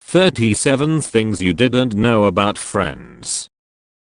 37 Things You Didn't Know About Friends.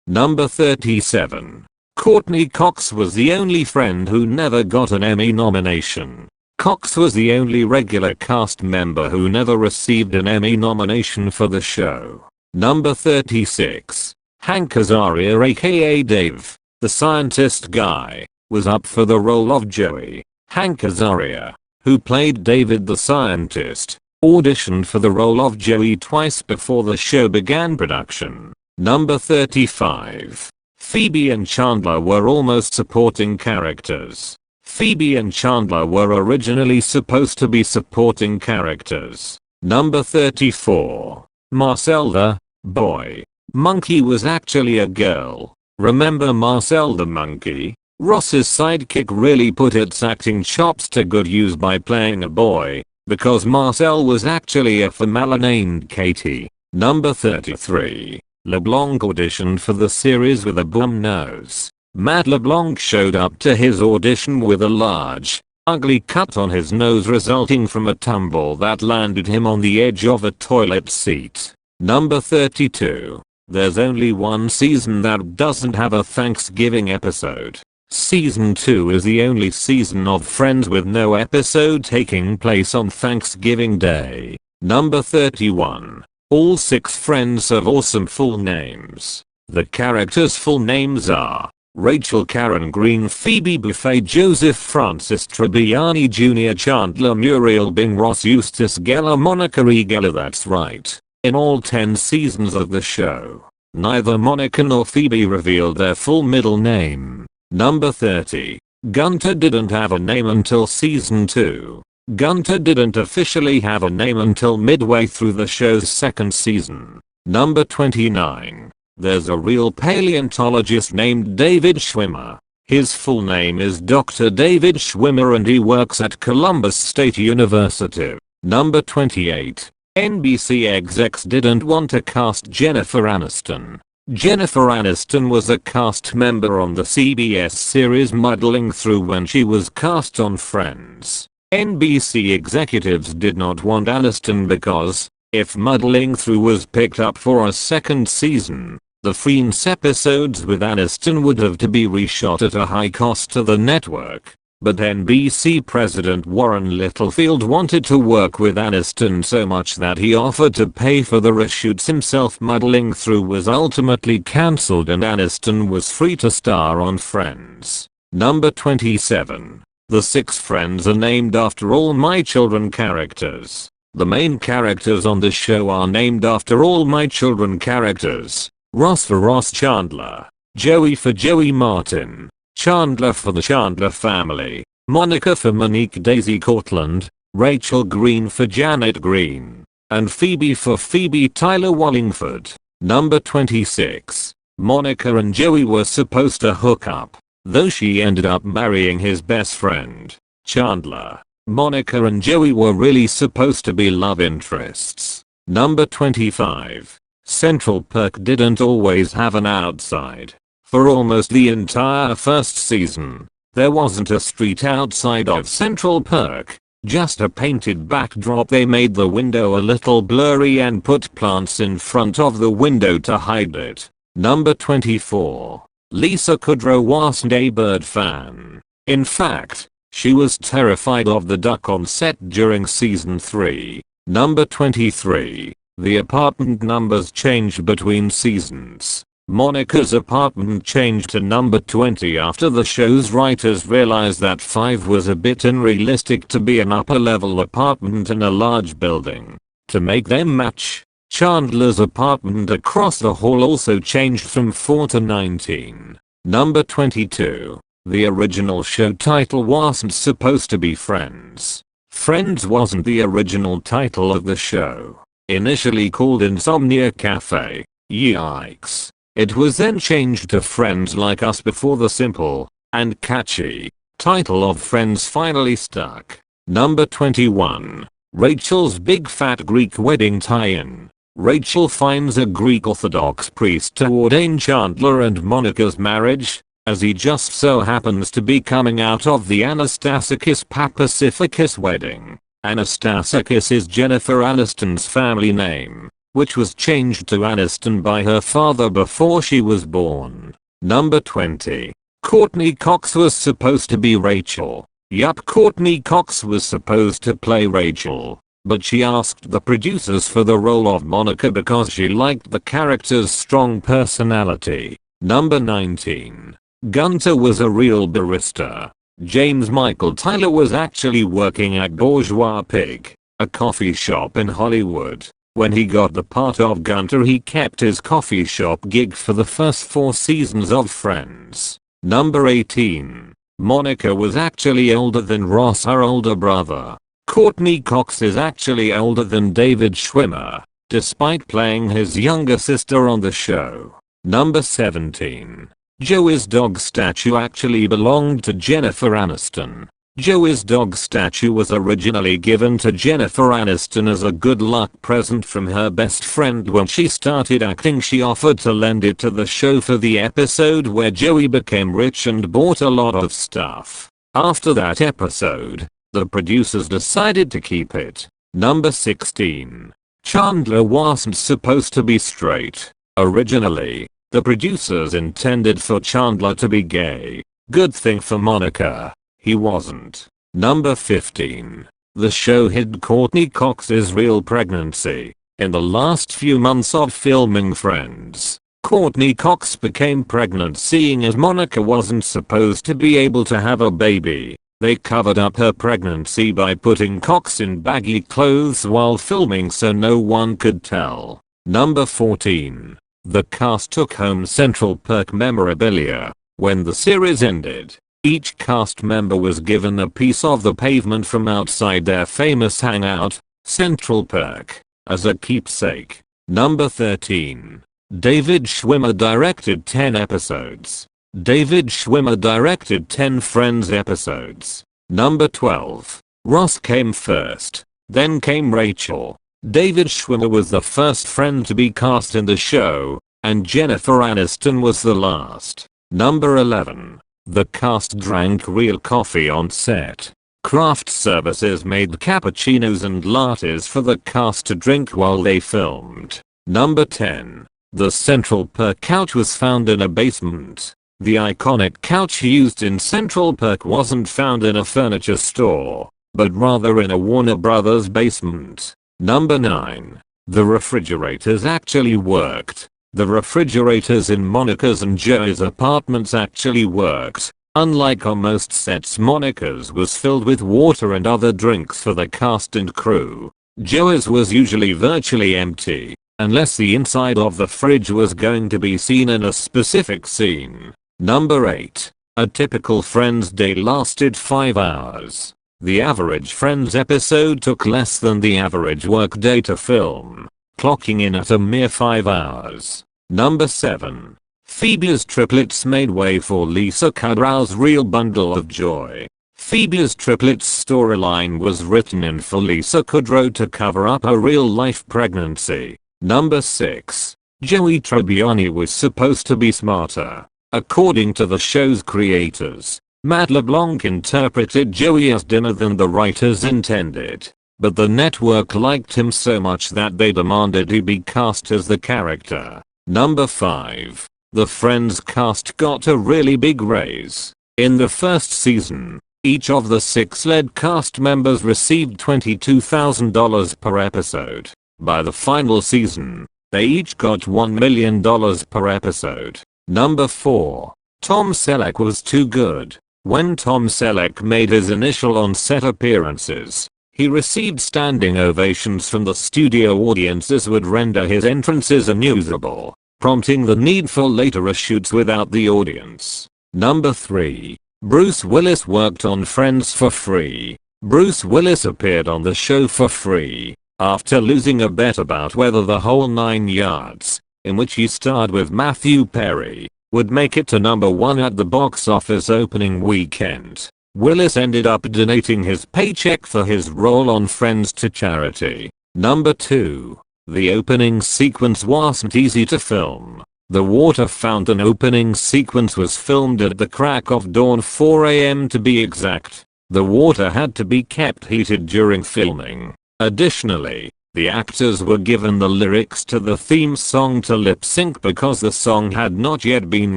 Number 37. Courtney Cox was the only friend who never got an Emmy nomination. Cox was the only regular cast member who never received an Emmy nomination for the show. Number 36. Hank Azaria aka Dave, the scientist guy, was up for the role of Joey. Hank Azaria, who played David the scientist, auditioned for the role of Joey twice before the show began production. Number 35. Phoebe and Chandler were almost supporting characters. Phoebe and Chandler were originally supposed to be supporting characters. Number 34. Marcel the boy monkey was actually a girl. Remember Marcel the monkey? Ross's sidekick really put its acting chops to good use by playing a boy, because Marcel was actually a female named Katie. Number 33. LeBlanc auditioned for the series with a bum nose. Matt LeBlanc showed up to his audition with a large, ugly cut on his nose resulting from a tumble that landed him on the edge of a toilet seat. Number 32. There's only one season that doesn't have a Thanksgiving episode. Season 2 is the only season of Friends with no episode taking place on Thanksgiving Day. Number 31. All 6 Friends have awesome full names. The characters' full names are Rachel, Karen, Green, Phoebe, Buffay, Joseph, Francis, Tribbiani Jr., Chandler, Muriel, Bing, Ross, Eustace, Geller, Monica, Geller. That's right. In all 10 seasons of the show, neither Monica nor Phoebe revealed their full middle name. Number 30. Gunter didn't have a name until season 2. Gunter didn't officially have a name until midway through the show's second season. Number 29. There's a real paleontologist named David Schwimmer. His full name is Dr. David Schwimmer and he works at Columbus State University. Number 28. NBC execs didn't want to cast Jennifer Aniston. Jennifer Aniston was a cast member on the CBS series Muddling Through when she was cast on Friends. NBC executives did not want Aniston because, if Muddling Through was picked up for a second season, the Friends episodes with Aniston would have to be reshot at a high cost to the network. But NBC president Warren Littlefield wanted to work with Aniston so much that he offered to pay for the reshoots himself. Muddling Through was ultimately cancelled and Aniston was free to star on Friends. Number 27. The 6 Friends are named after All My Children characters. The main characters on the show are named after All My Children characters. Ross for Ross Chandler, Joey for Joey Martin, Chandler for the Chandler family, Monica for Monique Daisy Cortland, Rachel Green for Janet Green, and Phoebe for Phoebe Tyler Wallingford. Number 26. Monica and Joey were supposed to hook up, though she ended up marrying his best friend, Chandler. Monica and Joey were really supposed to be love interests. Number 25. Central Perk didn't always have an outside. For almost the entire first season, there wasn't a street outside of Central Perk, just a painted backdrop. They made the window a little blurry and put plants in front of the window to hide it. Number 24. Lisa Kudrow wasn't a bird fan. In fact, she was terrified of the duck on set during season 3. Number 23. The apartment numbers changed between seasons. Monica's apartment changed to number 20 after the show's writers realized that 5 was a bit unrealistic to be an upper-level apartment in a large building. To make them match, Chandler's apartment across the hall also changed from 4 to 19. Number 22. The original show title wasn't supposed to be Friends. Friends wasn't the original title of the show. Initially called Insomnia Cafe. Yikes. It was then changed to Friends Like Us before the simple and catchy title of Friends finally stuck. Number 21. Rachel's Big Fat Greek Wedding Tie-In. Rachel finds a Greek Orthodox priest to ordain Chandler and Monica's marriage, as he just so happens to be coming out of the Anastasikis Papasifikis wedding. Anastasikis is Jennifer Aniston's family name, which was changed to Aniston by her father before she was born. Number 20. Courtney Cox was supposed to be Rachel. Yup, Courtney Cox was supposed to play Rachel, but she asked the producers for the role of Monica because she liked the character's strong personality. Number 19. Gunter was a real barista. James Michael Tyler was actually working at Bourgeois Pig, a coffee shop in Hollywood. When he got the part of Gunter, he kept his coffee shop gig for the first 4 seasons of Friends. Number 18. Monica was actually older than Ross, her older brother. Courtney Cox is actually older than David Schwimmer, despite playing his younger sister on the show. Number 17. Joey's dog statue actually belonged to Jennifer Aniston. Joey's dog statue was originally given to Jennifer Aniston as a good luck present from her best friend when she started acting. She offered to lend it to the show for the episode where Joey became rich and bought a lot of stuff. After that episode, the producers decided to keep it. Number 16. Chandler wasn't supposed to be straight. Originally, the producers intended for Chandler to be gay. Good thing for Monica, he wasn't. Number 15. The show hid Courtney Cox's real pregnancy. In the last few months of filming Friends, Courtney Cox became pregnant, seeing as Monica wasn't supposed to be able to have a baby. They covered up her pregnancy by putting Cox in baggy clothes while filming so no one could tell. Number 14. The cast took home Central Perk memorabilia. When the series ended, each cast member was given a piece of the pavement from outside their famous hangout, Central Perk, as a keepsake. Number 13. David Schwimmer directed 10 episodes. David Schwimmer directed 10 Friends episodes. Number 12. Ross came first, then came Rachel. David Schwimmer was the first friend to be cast in the show, and Jennifer Aniston was the last. Number 11. The cast drank real coffee on set. Craft services made cappuccinos and lattes for the cast to drink while they filmed. Number 10. The Central Perk couch was found in a basement. The iconic couch used in Central Perk wasn't found in a furniture store, but rather in a Warner Brothers basement. Number 9. The refrigerators actually worked. The refrigerators in Monica's and Joey's apartments actually worked. Unlike on most sets, Monica's was filled with water and other drinks for the cast and crew. Joey's was usually virtually empty, unless the inside of the fridge was going to be seen in a specific scene. Number 8. A typical Friends day lasted 5 hours. The average Friends episode took less than the average workday to film, clocking in at a mere 5 hours. Number 7. Phoebe's triplets made way for Lisa Kudrow's real bundle of joy. Phoebe's triplets storyline was written in for Lisa Kudrow to cover up her real-life pregnancy. Number 6. Joey Tribbiani was supposed to be smarter. According to the show's creators, Matt LeBlanc interpreted Joey as dimmer than the writers intended, but the network liked him so much that they demanded he be cast as the character. Number 5. The Friends cast got a really big raise. In the first season, each of the 6 lead cast members received $22,000 per episode. By the final season, they each got $1 million per episode. Number 4. Tom Selleck was too good. When Tom Selleck made his initial on-set appearances, he received standing ovations from the studio audiences would render his entrances unusable, prompting the need for later reshoots without the audience. Number 3. Bruce Willis worked on Friends for free. Bruce Willis appeared on the show for free, after losing a bet about whether The Whole 9 Yards, in which he starred with Matthew Perry, would make it to number 1 at the box office opening weekend. Willis ended up donating his paycheck for his role on Friends to charity. Number 2. The opening sequence wasn't easy to film. The water fountain opening sequence was filmed at the crack of dawn, 4 AM to be exact. The water had to be kept heated during filming. Additionally, the actors were given the lyrics to the theme song to lip sync because the song had not yet been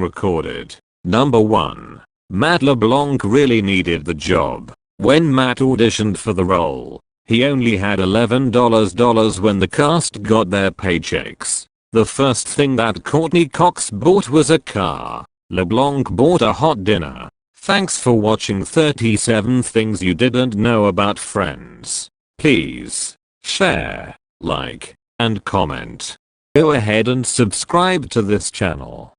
recorded. Number 1. Matt LeBlanc really needed the job. When Matt auditioned for the role, he only had $11 when the cast got their paychecks. The first thing that Courtney Cox bought was a car. LeBlanc bought a hot dinner. Thanks for watching 37 Things You Didn't Know About Friends. Please share, like, and comment. Go ahead and subscribe to this channel.